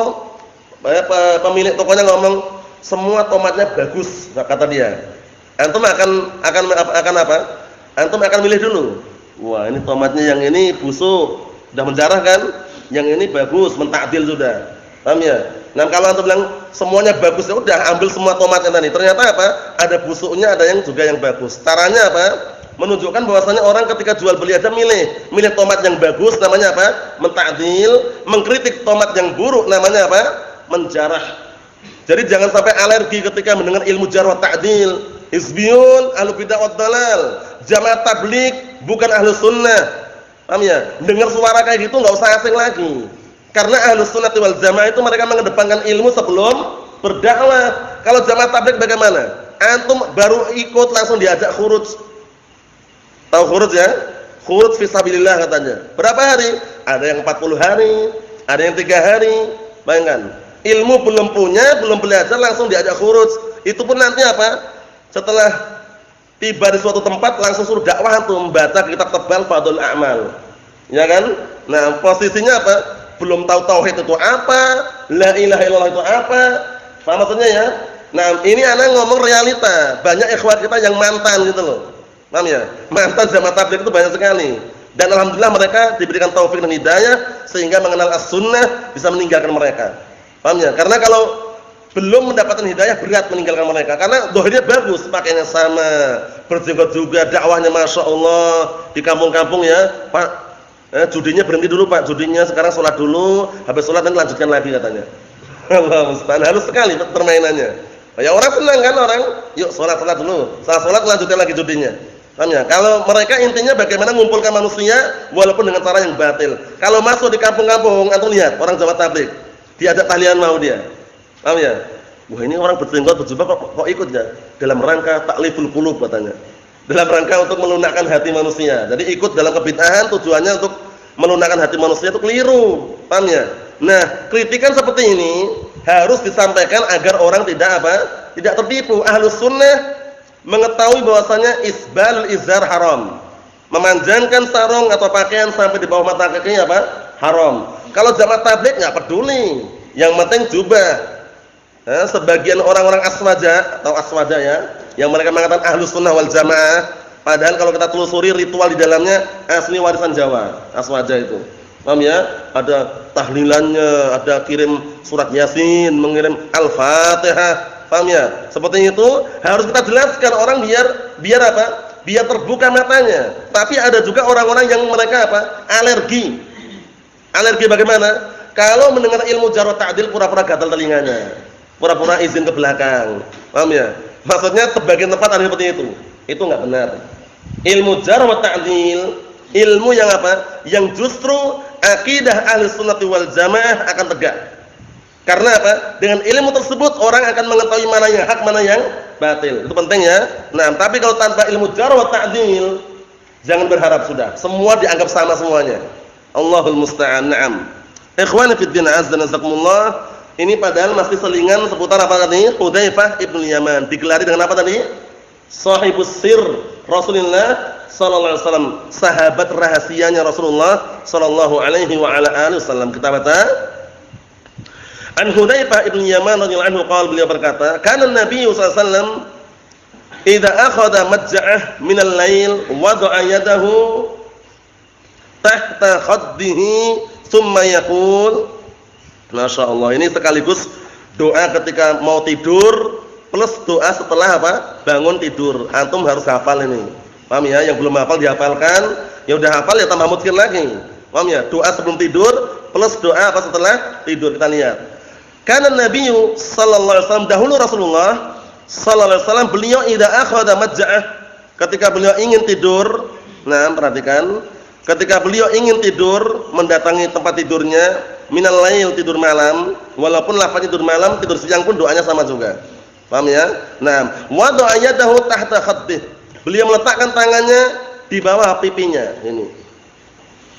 pemilik tokonya ngomong semua tomatnya bagus, kata dia. Antum akan apa? Antum akan milih dulu. Wah, ini tomatnya yang ini busuk, sudah menjarah kan? Yang ini bagus, mentakdil sudah. Paham ya? Nah, kalau antum bilang semuanya bagus, ya udah ambil semua tomatnya tadi. Ternyata apa? Ada busuknya, ada yang juga yang bagus. Caranya apa? Menunjukkan bahwasanya orang ketika jual beli aja milih tomat yang bagus, namanya apa? Mentakdil. Mengkritik tomat yang buruk, namanya apa? Menjarah. Jadi jangan sampai alergi ketika mendengar ilmu jarh wa ta'dil. Hizbiyun, ahlu bid'ah wad dalal, jamaah tabligh bukan ahlu sunnah. Paham ya? Dengar suara kayak gitu enggak usah asing lagi. Karena ahlu sunnah wal jamaah itu mereka mengedepankan ilmu sebelum berdakwah. Kalau jamaah tabligh bagaimana? Antum baru ikut langsung diajak khuruj. Tahu khuruj ya? Khuruj fi sabilillah katanya. Berapa hari? Ada yang 40 hari, ada yang 3 hari. Bayangkan, ilmu belum punya, belum belajar langsung diajak khuruj. Itu pun nanti apa? Setelah Tiba di suatu tempat langsung suruh dakwah antum membaca kitab tebal Fadhul A'mal. Ya kan? Nah, posisinya apa? Belum tahu tauhid itu apa, la ilaha illallah itu apa. Paham maksudnya ya? Nah, ini ana ngomong realita. Banyak ikhwat kita yang mantan gitu loh. Paham ya? Mantan jamaah tabligh itu banyak sekali. Dan alhamdulillah mereka diberikan taufik dan hidayah sehingga mengenal as-sunnah, bisa meninggalkan mereka. Paham ya? Karena kalau belum mendapatkan hidayah berat meninggalkan mereka karena zahirnya bagus, pakainya sama, berjenggot juga, dakwahnya Masya Allah di kampung-kampung ya. Pak, judinya berhenti dulu Pak, judinya sekarang sholat dulu, habis sholat nanti lanjutkan lagi katanya. Allah musta'an, halus sekali permainannya. Ya orang senang kan orang, yuk sholat dulu, setelah sholat lanjutkan lagi judinya. Paham ya? Kalau mereka intinya bagaimana mengumpulkan manusia walaupun dengan cara yang batil. Kalau masuk di kampung-kampung, antum lihat orang Jawa Tabligh, diajak tahlilan mau dia. Paham ya? Wah ini orang berjenggot berjubah kok ikut ya? Dalam rangka takliful qulub katanya. Dalam rangka untuk melunakkan hati manusia. Jadi ikut dalam kebid'ahan tujuannya untuk melunakkan hati manusia itu keliru. Paham ya? Nah, kritikan seperti ini harus disampaikan agar orang tidak apa? Tidak tertipu. Ahlus sunnah mengetahui bahwasanya isbalul izar haram. Memanjangkan sarung atau pakaian sampai di bawah mata kaki apa? Haram. Kalau jamaah tabligh enggak peduli. Yang penting jubah. Sebagian orang-orang aswaja atau aswaja ya, yang mereka mengatakan ahlus sunnah wal jamaah, padahal kalau kita telusuri ritual di dalamnya asli warisan Jawa, aswaja itu. Paham ya? Ada tahlilannya, ada kirim surat Yasin, mengirim Al-Fatihah. Paham ya? Seperti itu harus kita jelaskan orang biar apa? Biar terbuka matanya. Tapi ada juga orang-orang yang mereka apa? Alergi. Alergi bagaimana? Kalau mendengar ilmu jarh ta'dil pura-pura gatal telinganya. Pura-pura izin ke belakang. Paham ya? Maksudnya sebagian tempat ada seperti itu. Itu enggak benar. Ilmu jarh wa ta'dil, ilmu yang apa? Yang justru akidah ahli sunnati wal jamaah akan tegak. Karena apa? Dengan ilmu tersebut orang akan mengetahui mana yang hak, mana yang batil. Itu penting ya. Nah, tapi kalau tanpa ilmu jarh wa ta'dil, jangan berharap sudah. Semua dianggap sama semuanya. Allahul musta'an. Naam. Ikhwani fid din azza wa jazakumullah. Ini padahal masih selingan seputar apa tadi? Hudzaifah ibn Yaman. Digelari dengan apa tadi? Shahibus sir Rasulullah sallallahu alaihi wasallam, sahabat rahasianya Rasulullah sallallahu alaihi wa ala alihi wasallam. Kita baca. An Hudzaifah ibn Yaman radhiyallahu anhu qala, beliau berkata, kana Nabi sallallahu alaihi wasallam idza akhadha madja'ah min al-lail wada'a yadahu tahta khaddihi thumma yaqul. Masya Allah, ini sekaligus doa ketika mau tidur plus doa setelah apa? Bangun tidur. Antum harus hafal ini. Paham ya? Yang belum hafal dihafalkan. Yang udah hafal ya tambah mungkin lagi. Paham ya? Doa sebelum tidur plus doa apa setelah tidur. Kita lihat. Karena Nabi sallallahu alaihi wasallam, dahulu Rasulullah sallallahu alaihi wasallam, beliau idza akhadha madja'ah, ketika beliau ingin tidur. Nah, perhatikan. Ketika beliau ingin tidur, mendatangi tempat tidurnya, minal lail, tidur malam, walaupun lafaz tidur malam, tidur siang pun doanya sama juga. Paham ya? Nah, wa da'ayatahu tahta khaddih. Beliau meletakkan tangannya di bawah pipinya, ini.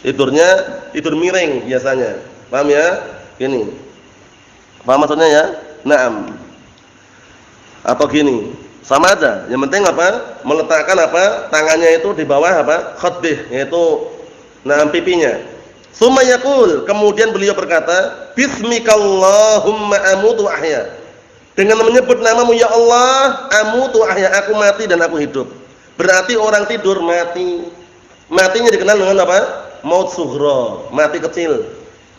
Tidurnya tidur miring biasanya. Paham ya? Gini. Paham maksudnya ya? Naam. Atau gini. Sama aja. Yang penting apa? Meletakkan apa? Tangannya itu di bawah apa? Khaddih, yaitu pipinya. Tsumma yaqul, kemudian beliau berkata, bismikallahumma amutu ahya. Dengan menyebut namamu ya Allah, amutu ahya, aku mati dan aku hidup. Berarti orang tidur mati. Matinya dikenal dengan apa? Maut sughra, mati kecil.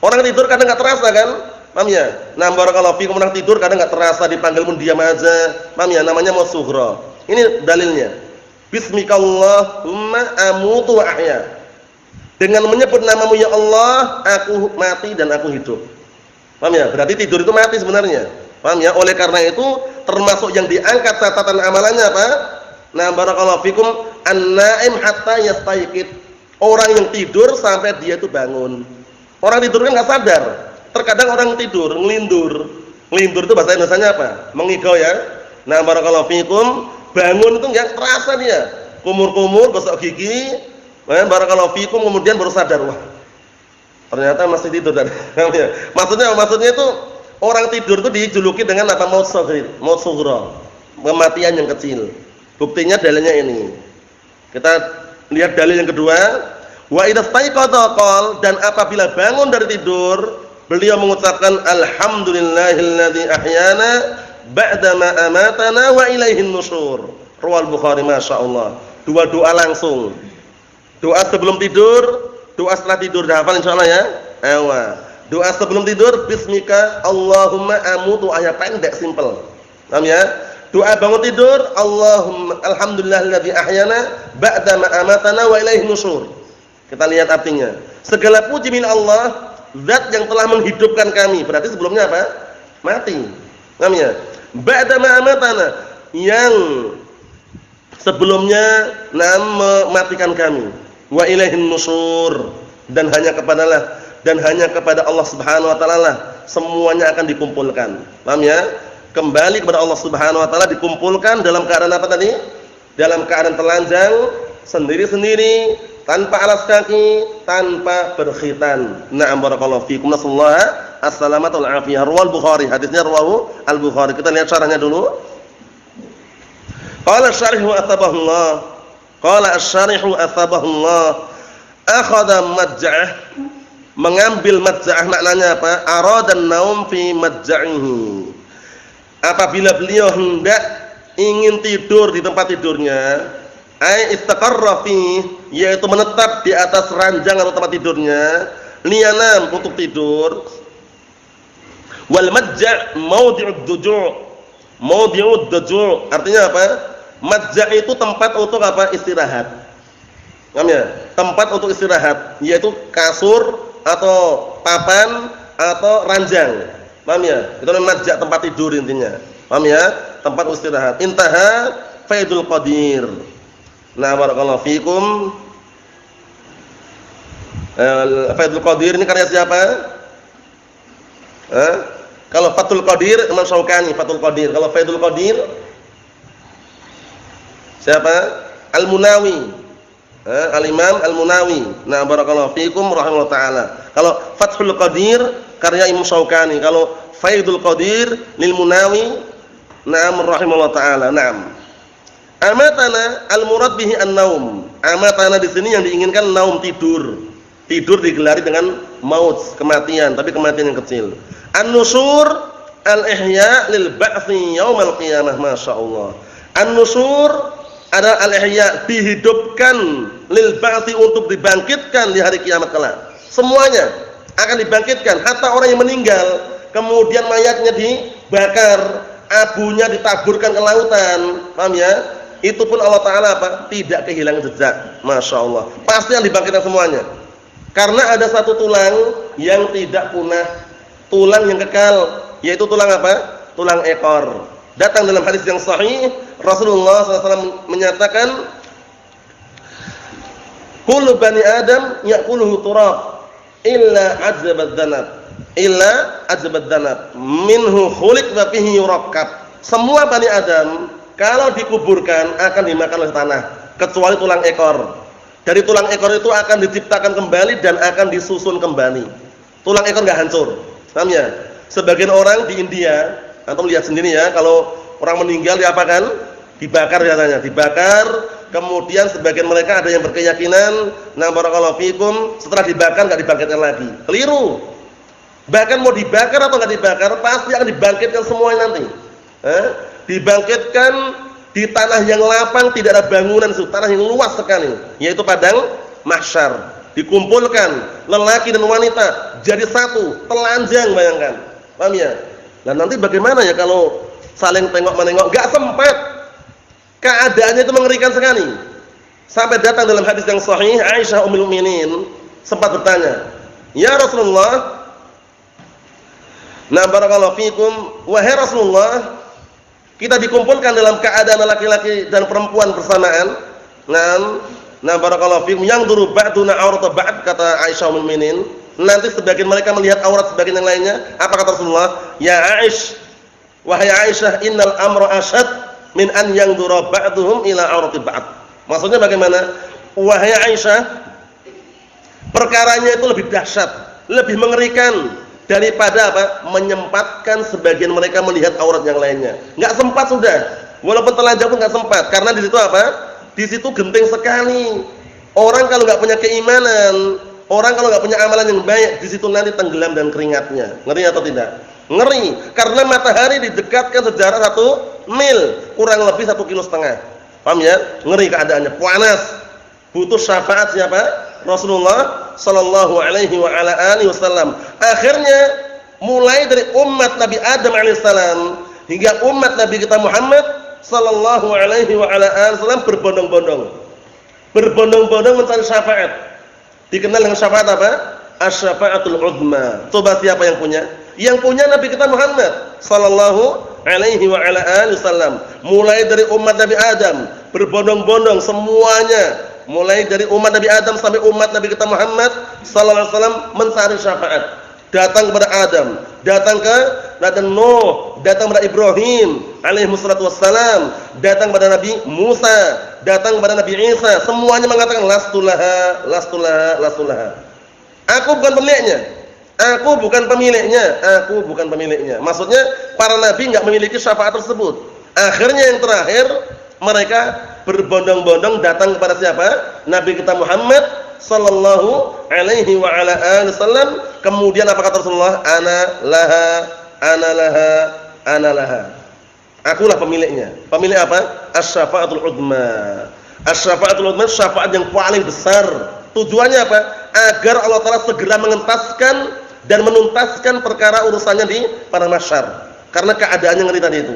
Orang tidur kadang enggak terasa kan? Paham ya? Nah, barakallahu fikum, orang tidur kadang enggak terasa, dipanggil pun diam aja. Paham ya? Namanya maut sughra. Ini dalilnya. Bismikallahumma amutu ahya. Dengan menyebut namamu ya Allah, aku mati dan aku hidup. Paham ya? Berarti tidur itu mati sebenarnya. Paham ya? Oleh karena itu termasuk yang diangkat catatan amalannya apa? Nah, barakallahu fikum, an-naim hatta yastayqid. Orang yang tidur sampai dia itu bangun. Orang tidur kan enggak sadar. Terkadang orang tidur ngelindur. Ngelindur itu bahasa Indonesianya apa? Mengigau ya. Nah, barakallahu fikum, bangun itu enggak terasa dia. Kumur-kumur, gosok gigi, barakallahu fikum, kemudian baru sadar, wah ternyata masih tidur. Dan maksudnya itu orang tidur itu dijuluki dengan apa? Maut sughra, kematian yang kecil. Buktinya dalilnya ini. Kita lihat dalil yang kedua. Wa idza staiqadha qol, dan apabila bangun dari tidur, beliau mengucapkan alhamdulillahilladzi ahyana ba'dama amatana wa ilaihin nusyur. Riwayat Bukhari, masyaallah. Dua doa langsung. Doa sebelum tidur, doa setelah tidur. Dah hafal insyaallah ya? Ayo. Doa sebelum tidur, bismika Allahumma amutu, ayat pendek simpel. Paham ya? Doa bangun tidur, Allahumma alhamdulillahilladzi ahyana ba'da ma amatana wa ilaihi nusyur. Kita lihat artinya. Segala puji milik Allah, zat yang telah menghidupkan kami. Berarti sebelumnya apa? Mati. Paham ya? Ba'da ma amatana, yang sebelumnya mematikan kami. Wa ilaihi nusyur, dan hanya kepada Allah Subhanahu wa taala lah semuanya akan dikumpulkan. Paham ya? Kembali kepada Allah Subhanahu wa taala, dikumpulkan dalam keadaan apa tadi? Dalam keadaan telanjang, sendiri-sendiri, tanpa alas kaki, tanpa berkhitan. Na'am barakallahu fikum. Nasallahu as-salamata wal afiyah. Riwayat Bukhari, hadisnya riwayat Al-Bukhari. Kita lihat syarahnya dulu. Qala asy-syarih athabahullah. Qala asy-syarih athabahullah. Akhadha madja'ah, mengambil madja'ah maknanya apa? Aradan naum fi madja'ihi. Apabila beliau hendak ingin tidur di tempat tidurnya, ai istaqarra fi, yaitu menetap di atas ranjang atau tempat tidurnya, liyanam, untuk tidur. Wal madja' mawdi'ud duju'. Mawdi'ud duju', artinya apa? Madja' itu tempat untuk apa? Istirahat. Paham ya? Tempat untuk istirahat, yaitu kasur atau papan atau ranjang. Paham ya? Itu namanya madja', tempat tidur intinya. Paham ya? Tempat istirahat. Intaha Faidul Qadir. Nah, barakallahu fikum. Faidul Qadir ini karya siapa? Kalau Fathul Qadir, Imam Syaukani, Fathul Qadir. Kalau Faidul Qadir siapa? Al-Munawi. Al-Imam Al-Munawi. Nah, barakallahu fikum rahimahullah taala. Kalau Fathul Qadir karya Imam Syaukani, kalau Faidul Qadir lil Munawi, na'am rahimahullah taala. Naam. Amatana al-murad bihi an-naum. Amatana di sini yang diinginkan naum, tidur. Tidur digelari dengan maut, kematian, tapi kematian yang kecil. An-nusyur al-ihya lil ba'tsi yaumil qiyamah, masyaallah. An-nusyur adalah al-ihya, dihidupkan, lil ba'tsi, untuk dibangkitkan di hari kiamat kelak. Semuanya akan dibangkitkan, hatta orang yang meninggal kemudian mayatnya dibakar, abunya ditaburkan ke lautan. Paham ya? Itu pun Allah taala apa? Tidak kehilangan jejak. Masyaallah. Pasti yang dibangkitkan semuanya. Karena ada satu tulang yang tidak punah, tulang yang kekal, yaitu tulang apa? Tulang ekor. Datang dalam hadis yang sahih, Rasulullah SAW menyatakan, kullu bani Adam ya'kuluhu turab illa ajzabat dhanab, illa ajzabat dhanab minhu khuliq wa fihi yurakkab. Semua bani Adam kalau dikuburkan akan dimakan oleh tanah, kecuali tulang ekor. Dari tulang ekor itu akan diciptakan kembali dan akan disusun kembali. Tulang ekor enggak hancur. Paham ya? Sebagian orang di India, antum lihat sendiri ya, kalau orang meninggal diapakan? Dibakar biasanya, dibakar. Kemudian sebagian mereka ada yang berkeyakinan, nah barakallahu fikum, setelah dibakar enggak dibangkitkan lagi. Keliru. Bahkan mau dibakar atau enggak dibakar, pasti akan dibangkitkan semuanya nanti. Dibangkitkan di tanah yang lapang, tidak ada bangunan, itu tanah yang luas sekali, yaitu padang mahsyar. Dikumpulkan lelaki dan wanita jadi satu, telanjang, bayangkan. Paham ya? Nah, nanti bagaimana ya kalau saling tengok-menengok, enggak sempat. Keadaannya itu mengerikan sekali. Sampai datang dalam hadis yang sahih, Aisyah Ummul Mukminin sempat bertanya, "Ya Rasulullah, nah barakallahu fikum, wahai Rasulullah, kita dikumpulkan dalam keadaan laki-laki dan perempuan bersamaan. Nah barakallahu fikum, yang duru ba'duna aurata ba'd," kata Aisyah Ummul Mukminin. Nanti sebagian mereka melihat aurat sebagian yang lainnya. Apa kata Rasulullah? "Ya Aisyah, wahai Aisyah, innal amra asyad min an yangdura ba'duhum ila aurati ba'd." Maksudnya bagaimana? Wahai Aisyah, perkaranya itu lebih dahsyat, lebih mengerikan daripada apa? Menyempatkan sebagian mereka melihat aurat yang lainnya. Enggak sempat sudah. Walaupun telanjang pun enggak sempat karena di situ apa? Di situ genting sekali. Orang kalau enggak punya keimanan, orang kalau enggak punya amalan yang baik, di situ nanti tenggelam dan keringatnya. Ngeri atau tidak? Ngeri, karena matahari didekatkan sejarak 1 mil, kurang lebih 1,5 kilo. Paham ya? Ngeri keadaannya, panas. Butuh syafaat siapa? Rasulullah sallallahu alaihi wa ala alihi wasallam. Akhirnya mulai dari umat Nabi Adam alaihissalam hingga umat Nabi kita Muhammad sallallahu alaihi wa ala alihi wasallam berbondong-bondong mencari syafaat. Dikenal dengan syafaat apa? Asy-syafaatul uzma. Coba siapa yang punya? Yang punya Nabi kita Muhammad sallallahu alaihi wa ala alihi wasallam. Mulai dari umat Nabi Adam berbondong-bondong semuanya, mulai dari umat Nabi Adam sampai umat Nabi kita Muhammad sallallahu alaihi wasallam mencari syafaat. Datang kepada Adam, datang ke Nuh, datang kepada Ibrahim alaihi wassalatu wassalam, datang kepada Nabi Musa, datang kepada Nabi Isa, semuanya mengatakan lastulaha, lastulaha, lastulaha. Aku bukan pemiliknya. Aku bukan pemiliknya, aku bukan pemiliknya. Maksudnya para nabi enggak memiliki syafaat tersebut. Akhirnya yang terakhir mereka berbondong-bondong datang kepada siapa? Nabi kita Muhammad sallallahu alaihi wa ala alihi wasallam. Kemudian apa kata Rasulullah? Ana laha, ana laha, ana laha. Akulah pemiliknya. Pemilik apa? Asy-syafaatul uzma. Asy-syafaatul uzma, syafaat yang paling besar. Tujuannya apa? Agar Allah Ta'ala segera mengentaskan dan menuntaskan perkara urusannya di padang mahsyar. Karena keadaannya ngeri tadi itu.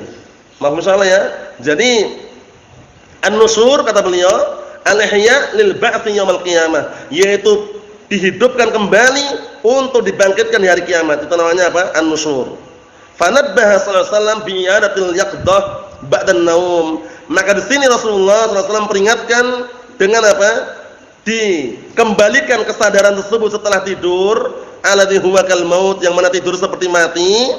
Maaf misalnya ya. Jadi an-nusyur kata beliau, al-ihya lil ba'tsi yaumil qiyamah, yaitu dihidupkan kembali untuk dibangkitkan di hari kiamat. Itu namanya apa? An-nusyur. Fanabbaha sallallahu alaihi wasallam bi i'adatil yaqdah ba'da an-naum. Maka di sini Rasulullah sallallahu alaihi wasallam peringatkan dengan apa? Dikembalikan kesadaran tersebut setelah tidur, alladzi huwa kal maut, yang mana tidur seperti mati,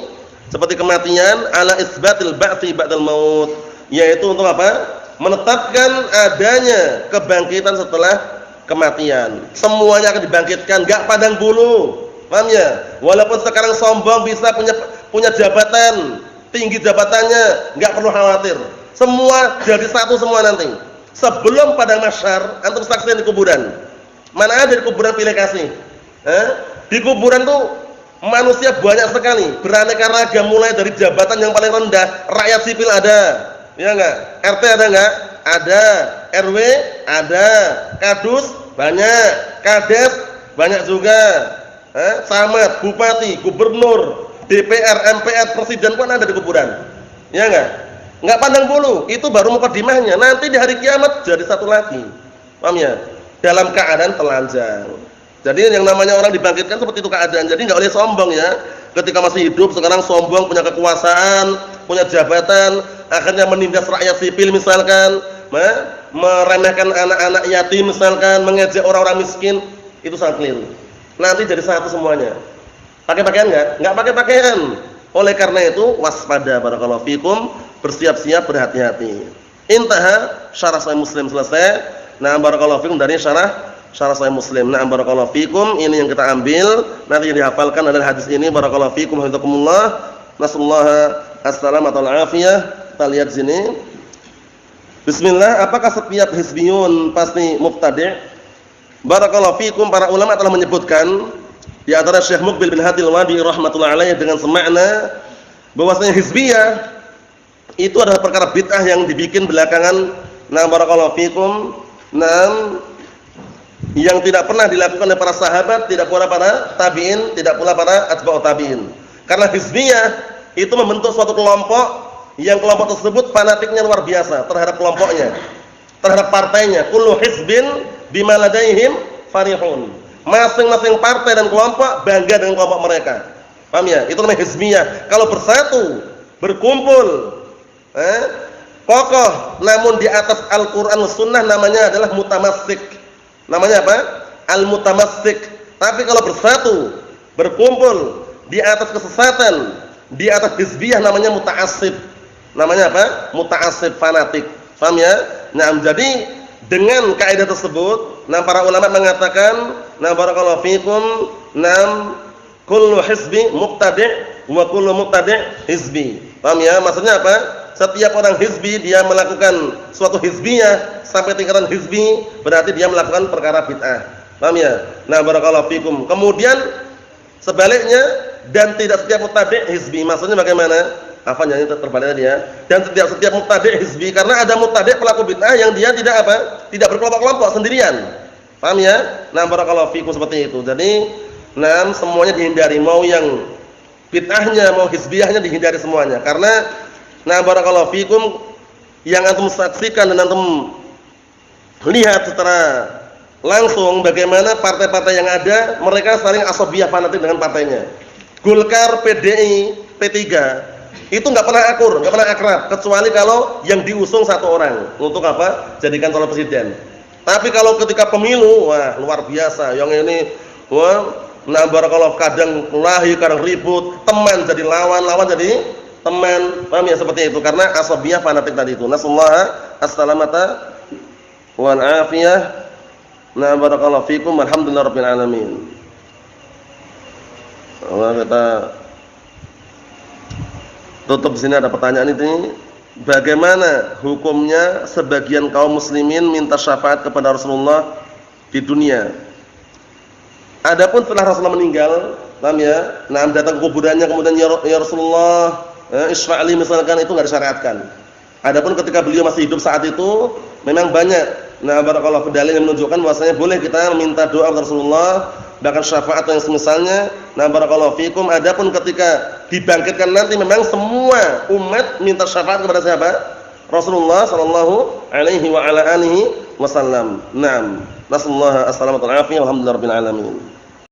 seperti kematian, ala isbatil ba'tsi ba'dal maut, yaitu untuk apa? Menetapkan adanya kebangkitan setelah kematian. Semuanya akan dibangkitkan, enggak pandang bulu. Paham ya? Walaupun sekarang sombong bisa punya jabatan, tinggi jabatannya, enggak perlu khawatir. Semua jadi satu semua nanti. Sebelum padang mahsyar, antum saksikan di kuburan. Mana ada di kuburan pilih kasih? Di kuburan tuh manusia banyak sekali, beraneka ragam, mulai dari jabatan yang paling rendah, rakyat sipil ada, ya enggak? RT ada enggak? Ada. RW ada. Kadus banyak, Kades banyak juga. Camat, bupati, gubernur, DPR, MPR, presiden pun ada di kuburan. Ya enggak? Enggak pandang bulu, itu baru mukadimahnya. Nanti di hari kiamat jadi satu lagi. Paham ya? Dalam keadaan telanjang. Jadi yang namanya orang dibangkitkan seperti itu keadaan. Jadi enggak boleh sombong ya. Ketika masih hidup sekarang sombong, punya kekuasaan, punya jabatan, akhirnya menindas rakyat sipil misalkan, meremehkan anak-anak yatim misalkan, mengejek orang-orang miskin, itu sangat keliru. Nanti jadi satu semuanya. Pakai pakaian enggak? Enggak pakai pakaian. Oleh karena itu waspada, barakallahu fikum, bersiap-siap, berhati-hati. Intaha syarah Sahih Muslim, selesai. Nah, barakallahu fikum dari syarah Sahih Muslim. Nah, barakallahu fikum, ini yang kita ambil, nanti yang dihafalkan adalah hadis ini. Barakallahu fikum, hafizakumullah. Nasallahu as-salamata wal afiyah. Kita lihat sini. Bismillah, apakah setiap hizbiyun pasti mubtadi'? Barakallahu fikum, para ulama telah menyebutkan, di antara Syekh Muqbil bin Hadi al-Wadi rahmatullahi alaihi dengan semakna bahwasanya hizbiyah itu adalah perkara bid'ah yang dibikin belakangan. Nah, barakallahu fikum, yang tidak pernah dilakukan oleh para sahabat, tidak pula para tabi'in, tidak pula para atba'ut tabi'in. Karena hizbiyah itu membentuk suatu kelompok yang kelompok tersebut fanatiknya luar biasa terhadap kelompoknya, terhadap partainya. Kullu hizbin bima ladaihim farihun. Masing-masing partai dan kelompok bangga dengan kelompok mereka. Paham ya? Itu namanya hizbiyah. Kalau bersatu, berkumpul, kokoh namun di atas Al-Qur'an dan Sunnah, namanya adalah mutamassik. Namanya apa? Al-mutamassik. Tapi kalau bersatu, berkumpul di atas kesesatan, di atas hizbiyah, namanya muta'assib. Namanya apa? Muta'assib, fanatik. Paham ya? Nah, jadi dengan kaidah tersebut, nah para ulama mengatakan, nah barakallahu fikum, kullu hizbi muqtadi' wa kullu muqtadi' hizbi. Paham ya? Maksudnya apa? setiap orang hizbi dia melakukan suatu hizbiyah sampai tingkatan hizbi, berarti dia melakukan perkara bid'ah. Paham ya? Nah, barakallahu fikum. Kemudian sebaliknya, dan tidak setiap mubtadi' hizbi. Maksudnya bagaimana? Hafalnya ini terbalik tadi ya. Dan setiap mubtadi' hizbi, karena ada mubtadi' pelaku bid'ah yang dia tidak apa? Tidak berkelompok-kelompok, sendirian. Paham ya? Nah, barakallahu fikum seperti itu. Jadi, nah, semuanya dihindari, mau yang bid'ahnya mau hizbiyahnya dihindari semuanya. Karena nah, barakallahu fikum, yang antum saksikan dan antum lihat secara langsung bagaimana partai-partai yang ada, mereka saling asabiyah fanatik dengan partainya. Golkar, PDI, P3 itu nggak pernah akur, nggak pernah akrab, kecuali kalau yang diusung satu orang untuk apa? Jadikan calon presiden. Tapi kalau ketika pemilu, wah luar biasa. Yang ini, wah, nah barakallahu, kadang kelahi, kadang ribut, teman jadi lawan, lawan jadi teman. Paham ya seperti itu? Karena asabiyah fanatik tadi itu. Nasallahu as-salamata wal afiyah. Nah barakallahu fikum, alhamdulillahirabbil alamin. Allah, kita tutup di sini. Ada pertanyaan ini, bagaimana hukumnya sebagian kaum muslimin minta syafaat kepada Rasulullah di dunia? Adapun setelah Rasulullah meninggal, paham ya? Nah, datang ke kuburannya kemudian ya Rasulullah, isfa'li misalkan, itu enggak disyariatkan. Adapun ketika beliau masih hidup saat itu, memang banyak nah barakallahu dalil yang menunjukkan bahwasanya boleh kita meminta doa kepada Rasulullah, bahkan syafaat yang semisalnya. Nah barakallahu fikum. Adapun ketika dibangkitkan nanti, memang semua umat minta syafaat kepada siapa? Rasulullah sallallahu alaihi wa ala alihi wasallam. Naam. Nasallahu as-salamata wal afiyah, walhamdulillahirabbil alamin.